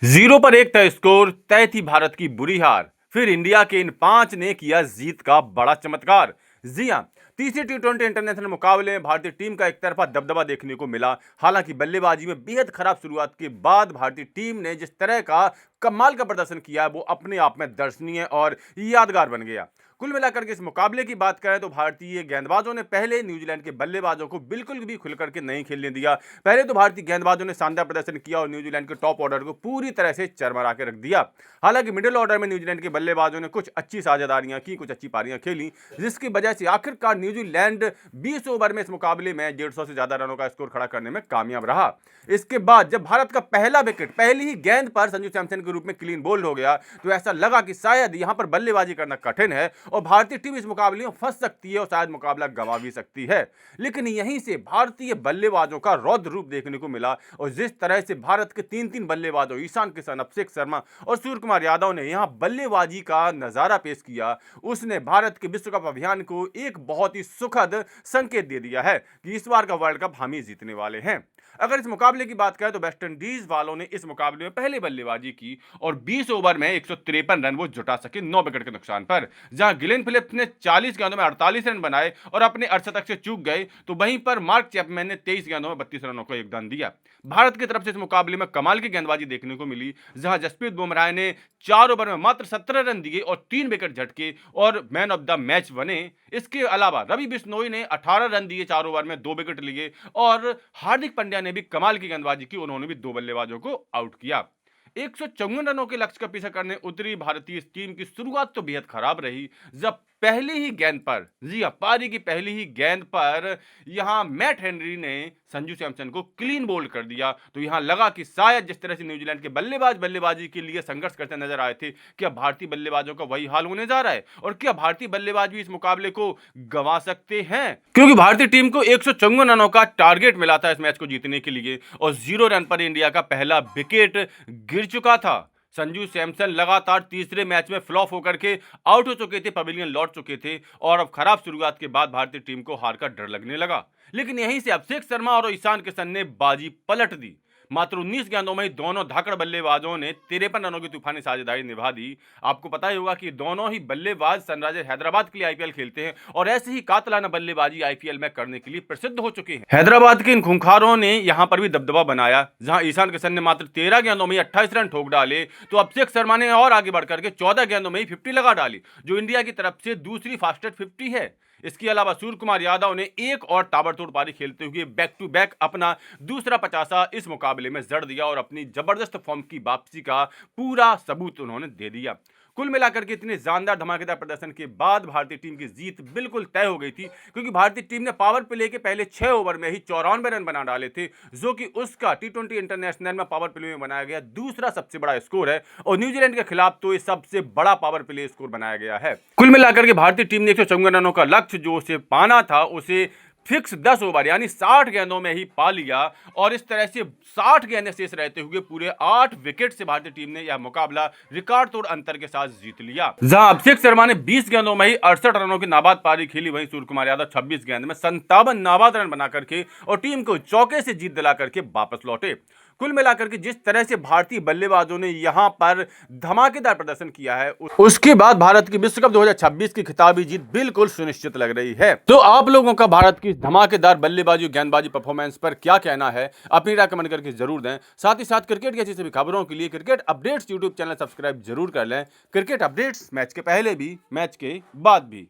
Zero पर एक था स्कोर, तय थी भारत की बुरी हार। फिर इंडिया के इन 5 ने किया जीत का बड़ा चमत्कार। जी हां, तीसरे टी20 इंटरनेशनल मुकाबले में भारतीय टीम का एक तरफा दबदबा देखने को मिला। हालांकि बल्लेबाजी में बेहद खराब शुरुआत के बाद भारतीय टीम ने जिस तरह का कमाल का प्रदर्शन किया, वो अपने आप में दर्शनीय और यादगार बन गया। कुल मिलाकर के इस मुकाबले की बात करें तो भारतीय गेंदबाजों ने पहले न्यूजीलैंड के बल्लेबाजों को बिल्कुल भी खुल करके नहीं खेलने दिया। पहले तो भारतीय गेंदबाजों ने शानदार प्रदर्शन किया और न्यूजीलैंड के टॉप ऑर्डर को पूरी तरह से चरमरा के रख दिया। हालांकि मिडिल ऑर्डर में न्यूजीलैंड के बल्लेबाजों ने कुछ अच्छी साझेदारियां की, कुछ अच्छी पारियां खेली, जिसकी वजह से आखिरकार न्यूजीलैंड 20 ओवर में इस मुकाबले में 150 से ज्यादा रनों का स्कोर खड़ा करने में कामयाब रहा। इसके बाद जब भारत का पहला विकेट पहली ही गेंद पर संजू सैमसन के रूप में क्लीन बोल्ड हो गया, तो ऐसा लगा कि शायद यहां पर बल्लेबाजी करना कठिन है और भारतीय टीम इस मुकाबले में फंस सकती है और शायद मुकाबला गंवा भी सकती है। लेकिन यहीं से भारतीय बल्लेबाजों का रौद्र रूप देखने को मिला और जिस तरह से भारत के तीन बल्लेबाजों ईशान किशन, अभिषेक शर्मा और सूर्य कुमार यादव ने यहां बल्लेबाजी का नजारा पेश किया, उसने भारत के विश्व कप अभियान को एक बहुत ही सुखद संकेत दे दिया है कि इस बार का वर्ल्ड कप हम ही जीतने वाले हैं। अगर इस मुकाबले की बात करें तो वेस्ट इंडीज वालों ने इस मुकाबले में पहले बल्लेबाजी की और 20 ओवर में 153 रन वो जुटा सके 9 विकेट के नुकसान पर। जहां गिलेन फिलिप्स ने 40 गेंदों में 48 रन बनाए और अपने अर्धशतक से चूक गए, तो वहीं पर मार्क चैपमैन ने 23 गेंदों में 32 रनों का योगदान दिया। भारत की तरफ से इस मुकाबले में कमाल की गेंदबाजी देखने को मिली, जहां जसप्रीत बुमराह ने 4 ओवर में मात्र 17 रन दिए और 3 विकेट झटके और मैन ऑफ द मैच बने। इसके अलावा रवि बिश्नोई ने 18 रन दिए, 4 ओवर में 2 विकेट लिए और हार्दिक पांड्या ने भी कमाल की गेंदबाजी की, उन्होंने भी 2 बल्लेबाजों को आउट किया। 154 रनों के लक्ष्य का पीछा करने उतरी भारतीय टीम की शुरुआत तो बेहद खराब रही, जब पहली ही गेंद पर, जी हां, पारी की पहली ही गेंद पर यहां मैट हेनरी ने संजू सैमसन को क्लीन बोल्ड कर दिया। तो यहां लगा कि शायद जिस तरह से न्यूजीलैंड के बल्लेबाज बल्लेबाजी के लिए संघर्ष करते नजर आए थे, क्या भारतीय बल्लेबाजों का वही हाल होने जा रहा है और क्या भारतीय बल्लेबाज भी इस मुकाबले को गंवा सकते हैं? क्योंकि भारतीय टीम को 154 रनों का टारगेट मिला था इस मैच को जीतने के लिए और 0 रन पर इंडिया का पहला विकेट गिर चुका था। संजू सैमसन लगातार तीसरे मैच में फ्लॉप होकर के आउट हो चुके थे, पवेलियन लौट चुके थे और अब खराब शुरुआत के बाद भारतीय टीम को हार का डर लगने लगा। लेकिन यहीं से अभिषेक शर्मा और ईशान किशन ने बाजी पलट दी। मात्र 19 गेंदों में ही दोनों धाकड़ बल्लेबाजों ने 53 रनों की तूफानी साझेदारी निभा दी। आपको पता ही होगा कि दोनों ही बल्लेबाज सनराइजर्स हैदराबाद के लिए आईपीएल खेलते हैं और ऐसे ही कातलाना बल्लेबाजी आईपीएल में करने के लिए प्रसिद्ध हो चुके हैं। हैदराबाद के इन खूंखारों ने यहां पर भी दबदबा बनाया, जहां ईशान किशन ने मात्र 13 गेंदों में 28 रन ठोक डाले, तो अभिषेक शर्मा ने और आगे बढ़कर के 14 गेंदों में ही 50 लगा डाली, जो इंडिया की तरफ से दूसरी फास्टेस्ट 50 है। इसके अलावा सूर्य कुमार यादव ने एक और ताबड़तोड़ पारी खेलते हुए बैक टू बैक अपना दूसरा 50 इस मुकाबले में जड़ दिया और अपनी जबरदस्त फॉर्म की वापसी का पूरा सबूत उन्होंने दे दिया। कुल मिलाकर के इतने शानदार धमाकेदार प्रदर्शन के बाद भारतीय टीम की जीत बिल्कुल तय हो गई थी, क्योंकि भारतीय टीम ने पावर प्ले के पहले 6 ओवर में ही 94 रन बना डाले थे, जो कि उसका टी20 इंटरनेशनल में पावर प्ले में बनाया गया दूसरा सबसे बड़ा स्कोर है और न्यूजीलैंड के खिलाफ तो ये सबसे बड़ा पावर प्ले स्कोर बनाया गया है। कुल मिलाकर के भारतीय टीम ने 154 रनों का लक्ष्य जो उसे पाना था, उसे फिक्स 10 ओवर यानी 60 गेंदों में ही पा लिया और इस तरह से 60 गेंदें शेष रहते हुए पूरे 8 विकेट से भारतीय टीम ने यह मुकाबला रिकॉर्ड तोड़ अंतर के साथ जीत लिया। जहां अभिषेक शर्मा ने 20 गेंदों में ही 68 रनों की नाबाद पारी खेली, वहीं सूर्य कुमार यादव 26 गेंद में 57 नाबाद रन बना करके और टीम को चौके से जीत दिला करके वापस लौटे। कुल मिलाकर के जिस तरह से भारतीय बल्लेबाजों ने यहां पर धमाकेदार प्रदर्शन किया है, उसके बाद भारत की विश्व कप 2026 की खिताबी जीत बिल्कुल सुनिश्चित लग रही है। तो आप लोगों का भारत की धमाकेदार बल्लेबाजी गेंदबाजी परफॉर्मेंस पर क्या कहना है, अपनी राय कमेंट करके जरूर दें। साथ ही साथ क्रिकेट की ऐसी सभी खबरों के लिए cricket updates YouTube channel subscribe जरूर कर लें। क्रिकेट अपडेट्स मैच के पहले भी, मैच के बाद भी।